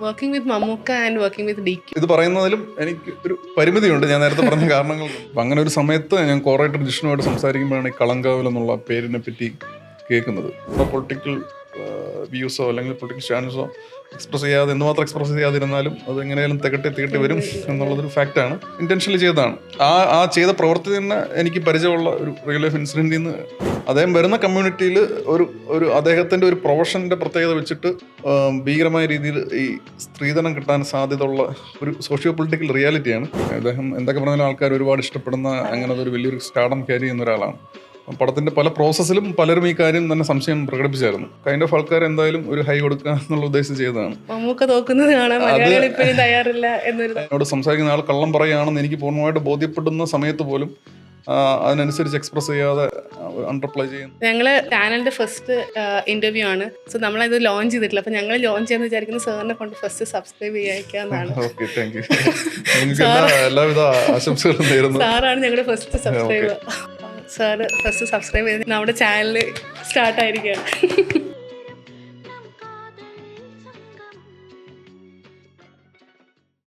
Working with Mammookka and working with DQ. ഇത് പറയുന്നതിലും എനിക്ക് ഒരു പരിമിതിയുണ്ട്, ഞാൻ നേരത്തെ പറഞ്ഞ കാരണങ്ങൾ. അങ്ങനെ ഒരു സമയത്ത് ഞാൻ കോറേറ്റർ ജിഷ്ണുമായിട്ട് സംസാരിക്കുമ്പോഴാണ് ഈ കളങ്കാവൽ എന്നുള്ള പേരിനെ പറ്റി കേൾക്കുന്നത്. പൊളിറ്റിക്കൽ വ്യൂസോ അല്ലെങ്കിൽ പൊളിറ്റിക്കൽ സ്റ്റാൻഡ്സോ എക്സ്പ്രസ് ചെയ്യാതെ, എന്തുമാത്രം എക്സ്പ്രസ് ചെയ്യാതിരുന്നാലും അത് എങ്ങനെയാലും തികട്ടി വരും എന്നുള്ളതൊരു ഫാക്റ്റാണ്. ഇൻറ്റൻഷനലി ചെയ്തതാണ്. ആ ചെയ്ത പ്രവൃത്തി തന്നെ എനിക്ക് പരിചയമുള്ള ഒരു റിയൽ ലൈഫ് ഇൻസിഡൻറ്റിൽ നിന്ന് അദ്ദേഹം വരുന്ന കമ്മ്യൂണിറ്റിയിൽ ഒരു അദ്ദേഹത്തിൻ്റെ ഒരു പ്രൊഫഷൻ്റെ പ്രത്യേകത വെച്ചിട്ട് ഭീകരമായ രീതിയിൽ ഈ സ്ത്രീധനം കിട്ടാൻ സാധ്യതയുള്ള ഒരു സോഷ്യോ പൊളിറ്റിക്കൽ റിയാലിറ്റിയാണ്. അദ്ദേഹം എന്തൊക്കെ പറഞ്ഞാലും ആൾക്കാർ ഒരുപാട് ഇഷ്ടപ്പെടുന്ന അങ്ങനത്തെ ഒരു വലിയൊരു സ്റ്റാർഡം ക്യാരി ചെയ്യുന്ന ഒരാളാണ്. പടത്തിന്റെ പല പ്രോസസ്സിലും പലരും ഈ കാര്യം തന്നെ സംശയം പ്രകടിപ്പിച്ചായിരുന്നു. കൈൻഡ് ഓഫ് ആൾക്കാർ എന്തായാലും ഒരു ഹൈ കൊടുക്കുക എന്നുള്ള ഉദ്ദേശിച്ച് ചെയ്തതാണ്. എന്നോട് സംസാരിക്കുന്ന ആൾ കള്ളം പറയുകയാണെന്ന് എനിക്ക് പൂർണ്ണമായിട്ട് ബോധ്യപ്പെടുന്ന സമയത്ത് പോലും അതിനനുസരിച്ച് എക്സ്പ്രസ് ചെയ്യാതെ അൺറിപ്ലൈ ചെയ്യുന്നു. ഞങ്ങള് ചാനലിന്റെ ഫസ്റ്റ് ഇന്റർവ്യൂ ആണ്. സോ നമ്മളത് ലോഞ്ച് ചെയ്തിട്ടില്ല. അപ്പൊ ഞങ്ങൾ ലോഞ്ച് ചെയ്യാന്ന് വിചാരിക്കുന്ന സാറിനെ കൊണ്ട് ഫസ്റ്റ് സബ്സ്ക്രൈബ് ചെയ്യാന്നാണ്. Okay, thank you. എല്ലാവിധ ആശംസകളും നേരുന്നു. സാറാണ് ഞങ്ങളുടെ first subscriber. Sir first subscribe ചെയ്ത് നമ്മുടെ ചാനൽ സ്റ്റാർട്ട് ആയിരിക്കുകയാണ്.